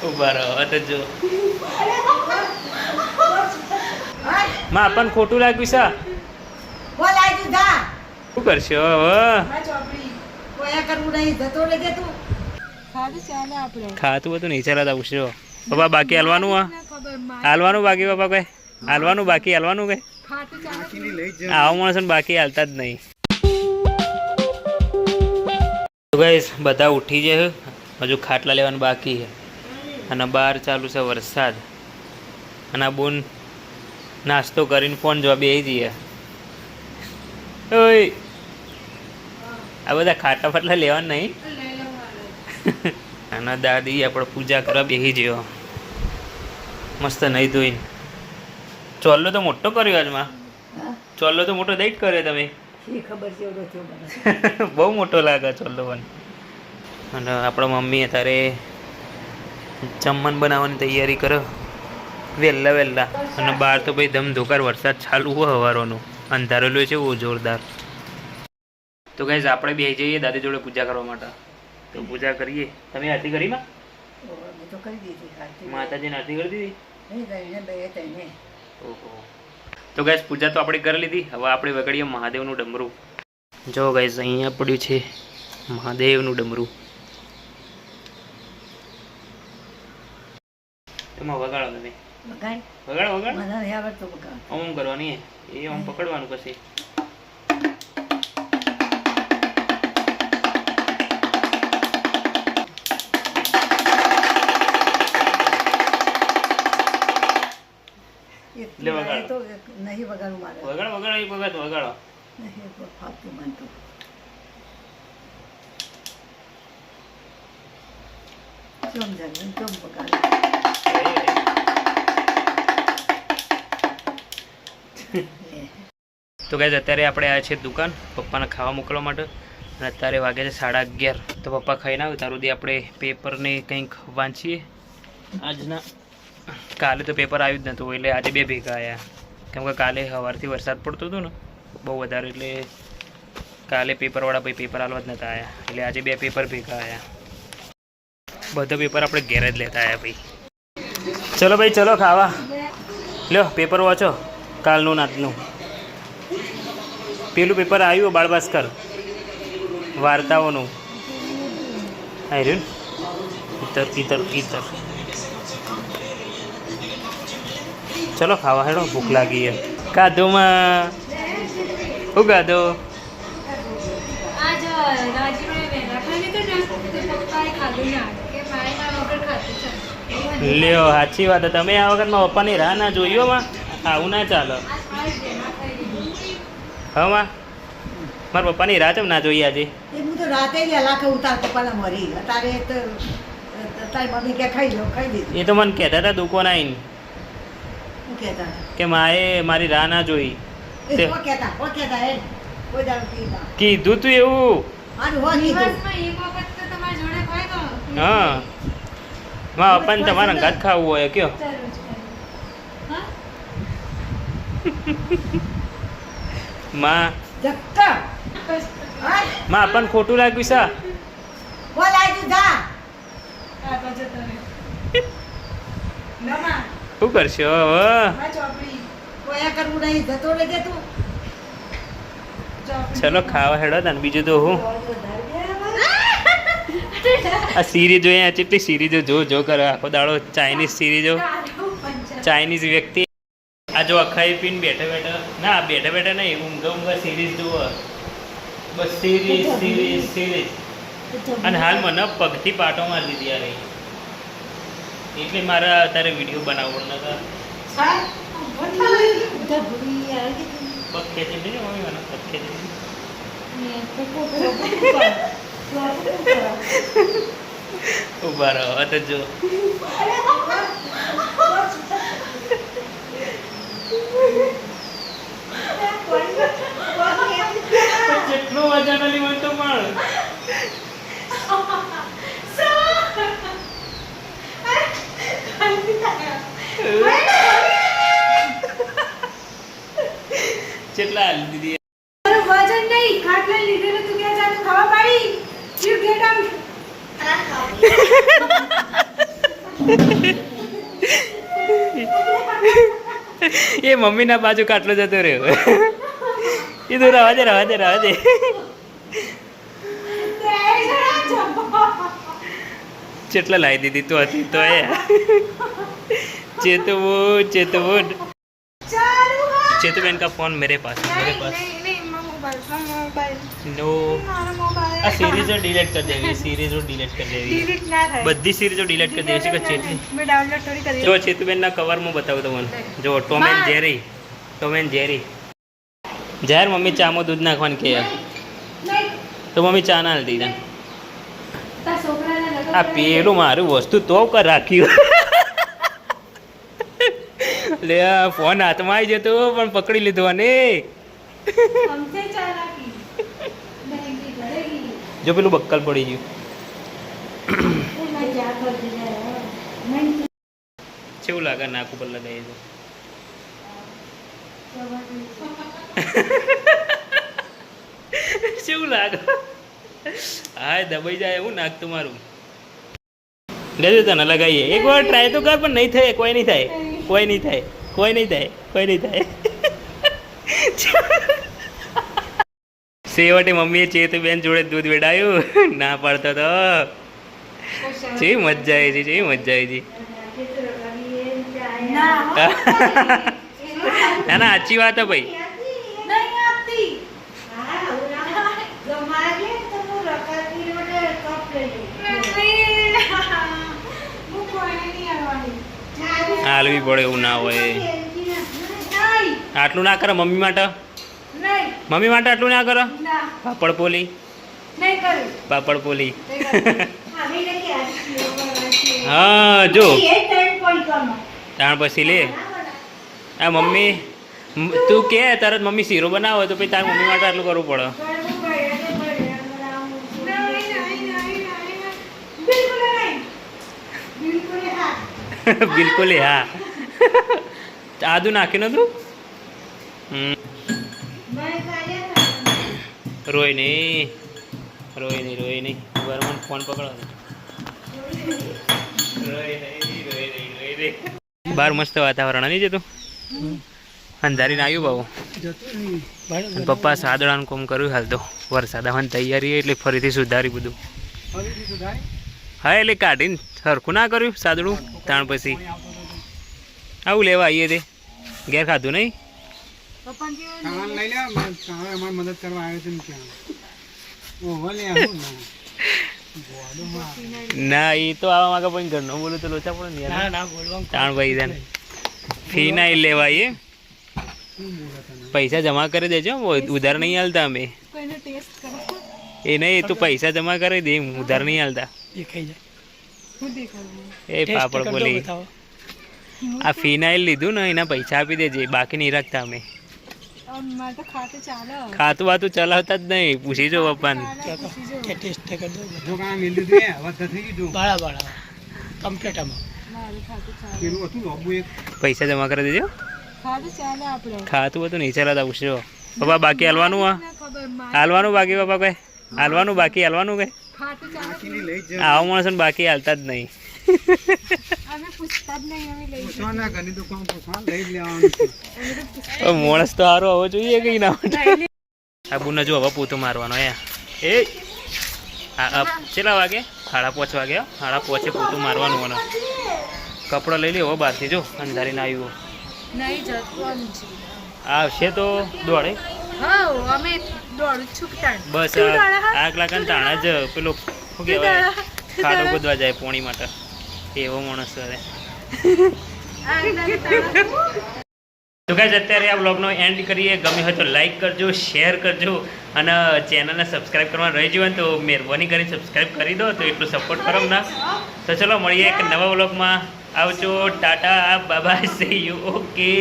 ઉભા રહો તો જો માં આપણને ખોટું લાગ્યું છે શું કરશો ખાતું હતું નહીં ચાલતા પૂછજો બાબા બાકી હાલવાનું હાલવાનું બાકી બાબા કઈ હાલવાનું બાકી હાલવાનું કઈ આવો માણસો બાકી હાલતા જ નહીં. ગાઈસ બધા ઉઠી જાય હજુ ખાટલા લેવાનું બાકી છે અને બહાર ચાલુ છે વરસાદ અને આ બોન નાસ્તો કરીને ફોન જોવા બેસી જઈએ. ઓય આ બધા ખાટા ફાટલા લેવાના નહીં અને દાદી આપણે પૂજા કરવા બેસી ગયો મસ્ત નહીં ધોઈને. ચોલ્લો તો મોટો કર્યો આજમાં ચોલ્લો તો મોટો દઈ જ કર્યો તમે બહુ મોટો લાગે ચોલ્લો પણ. અને આપણા મમ્મી અત્યારે જમવાનું બનાવવાની તૈયારી કરો વહેલા વહેલા અને બહાર તો ભાઈ ધમધોકાર વરસાદ ચાલુ હોય હવારોનો અંધારેલું છે બહુ જોરદાર. તો ગાઈઝ આપણે બે જઈએ દાદી જોડે પૂજા કરવા માટે તો પૂજા કરીએ. તમે આરતી કરી માં માતાજીને આરતી કરી દીધી? ઓહો. તો ગાઈઝ પૂજા તો આપણે કરી લીધી. હવે આપણે વગાડીએ મહાદેવનું ડમરું. જો ગાઈઝ અહીંયા પડ્યું છે મહાદેવનું ડમરું. એમાં વગાડો તમે વગાડો આમ કરવાની એ આમ પકડવાનું પછી તો ગાઈઝ અત્યારે આપણે આવ્યા છીએ દુકાન પપ્પાને ખાવા મોકલવા માટે અને અત્યારે વાગે છે 11:30. તો પપ્પા ખાઈને આવે ત્યાં સુધી આપણે પેપરને કંઈક વાંચીએ. આજના કાલે તો પેપર આવ્યું જ નહોતું એટલે આજે બે ભેગા આવ્યા કેમ કે કાલે સવારથી વરસાદ પડતો હતો ને બહુ વધારે એટલે કાલે પેપરવાળા ભાઈ પેપર આલવા જ નહોતા આવ્યા એટલે આજે બે પેપર ભેગા આવ્યા. બધા પેપર આપણે ઘેર જ લેતા આવ્યા ભાઈ. ચલો ભાઈ ચલો ખાવા લ્યો પેપર વાંચો કાલનું નાતનું. પેલું પેપર આવ્યું બાળ ભાસ્કર વાર્તાઓનું આવ્યું ઈતર ઈતર ઈતર. ચલો ખાવા હેડો ભૂખ લાગી છે. કાધુમાં શું ગાધો? લ્યો સાચી વાત. તમે આ વખત મારા પપ્પાની રાહ ના જોઈઓ માં આવું ના ચાલો. હા માં મારા પપ્પાની રાહ કેમ ના જોઈએ આજે? એ તો મને કહેતા હતા દુકાન આવીને કે માએ મારી રાહ ના જોઈ. કીધું તું એવું? હા માં પપ્પાને તમારા અંગાત ખાવું હોય કયો? માં આપણને ખોટું લાગ્યું છે? શું કરશો ચલો ખાવા હેડો ને બીજું તો હું આ સિરીઝ જોઈએ કેટલી સિરીઝો જો કરો આખો દાડો ચાઇનીઝ સિરીઝો ચાઇનીઝ વ્યક્તિ આ જો અખાઈ પીને બેઠા બેઠા ના બેઠા બેઠા નહીં ઊંઘા સિરીઝ જુઓ બસ સિરીઝ સિરીઝ સિરીઝ. અને હાલ મને પગથી પાટો મારી દીધી યાર એટલે મારા અત્યારે વિડીયો બનાવવો નતા. પગ ખેંચી દે મમ્મી મને પગ ખેંચી ઉભા રહો તો જો કેટલો વજન અલી મને તો પણ કેટલા હાલી દીધી વજન નહીં ખાટલા લીધેલું તું ક્યાં જાતું ખાવા પાડી યુ ગેટ આઉટ એ મમ્મીના બાજુ કાટલો જતો રહ્યો. એ તો રવા દે રવા દે રવા દે. કેટલા લાવી દીધી તો હતી તો એ चेतवो चेतवो चेतु बहन का फोन मेरे पास नो आ सीरीज डिलीट कर देवी सीरीज डिलीट कर देवी बધી सीरीज डिलीट कर देवी છે ચેતુ મે ડાઉનલોડ થોડી કરી જો ચેતુ બેન ના કવર માં બતાવું તમને જો ટોમ એન્ડ જેરી જાહેર મમ્મી ચામાં દૂધ નાખવાનું કે તો મમ્મી ચા ના દીધા તા છોકરાને આ પેલું મારું વસ્તુ તો કર રાખ્યું લે આ ફોન હાથમાં આવી જતો પણ પકડી લીધો અને हमसे चालाकी महंगी पड़ेगी જો પેલું બક્કલ પડી ગયું मैं क्या कर दिया मैं કેવું લાગે નાક ઉપર લગાવી દો કેવું લાગે હા દબાઈ જાય એવું નાક તમારું લેજો તને લગાવીએ એક વાર ટ્રાય તો કર પણ નહીં થાય કોઈ નહીં થાય કોઈ નહીં થાય કોઈ નહીં થાય કોઈ નહીં થાય સેવટે મમ્મીએ ચેતુ બેન જોડે દૂધ વેડાયું ના પાડતો તો જે મજા આવી છે જે મજા આવી ना છે ના ના સાચી વાત હે ભાઈ नहीं आती गमाले तो वो रकाती रोडे कप ले वो कोई नहीं आवानी હાલવી પડે એવું ના હોય नहीं આટલું ના કરે મમ્મી માટે नहीं મમ્મી માટે આટલું ના કરો ना પાપડ પોલી नहीं करूँ પાપડ પોલી अभी लेके आती હા જો ये 10 पॉइंट कम તાણ પછી લે આ મમ્મી તું કે તરત મમ્મી શીરો બનાવો તો પછી તાર મમ્મી માટે આટલું કરવું પડે બિલકુલ હા આદુ નાખી તું રોય નહીં રોય નહીં રોય નહીં બરાબર ફોન પકડો રોય નહીં રોય નહીં રોય નહીં બહાર મસ્ત વાતાવરણ નહીં જતું અંધારીને આવ્યું બાબુ પપ્પા સાદડાનું કોમ કર્યું હાલ તો વરસાદ આવવાની તૈયારી એટલે ફરીથી સુધારી બધું હા એટલે કાઢીને સરખું ના કર્યું સાદડું તાણ પછી આવું લેવા આવીએ તે ઘેર ખાધું નહીં મદદ કરવા આવ્યો છે ના એ તો આવા માંગે પણ ઘરનો બોલું તો લોચા પડે ને તાણ ભાઈ તને ફી ના લેવા આવીએ પૈસા જમા કરી દેજો ઉધાર નહીં હાલતા અમે એ નહીં તું પૈસા જમા કરી દે ઉધાર નહીં હાલતા એ પાપડ બોલી આ ફિનાઇલ લીધું ને એના પૈસા આપી દેજે બાકી નહીં રાખતા અમે ખાતું વાતું ચલાવતા જ નહીં પૂછી જો પપ્પાને પૈસા જમા કરી દેજો ખાતું હતું નહીં ચલાવતા પૂછજો પપ્પા બાકી હાલવાનું હાલવાનું બાકી પપ્પા કઈ હાલવાનું બાકી હાલવાનું કઈ આવો માણસો બાકી હાલતા જ નહીં માણસ તો સારો હોવો જોઈએ કઈ ના આબુને જો હવે પોતું મારવાનો એ કેટલા વાગે 5:30 વાગે 5:30 પોતું મારવાનું મને કપડો લઈ લે હવે બહારથી જો અંધારીને આવ્યું આવશે તો દોડે બસ આગ લાગે તાણા જ પેલો શું કહેવાય ખાડો ગોદવા જાય પોણી માટે એવો માણસ કરે તો ગાઈસ અત્યારે આ બ્લોગનો એન્ડ કરીએ ગમે હોય તો લાઈક કરજો શેર કરજો અને ચેનલને સબસ્ક્રાઈબ કરવાનું રહી ગયું તો મહેરબાની કરી સબસ્ક્રાઈબ કરી દો તો એટલું સપોર્ટ કરો ના તો ચલો મળીએ એક નવા બ્લોગમાં આવજો Tata bye see you okay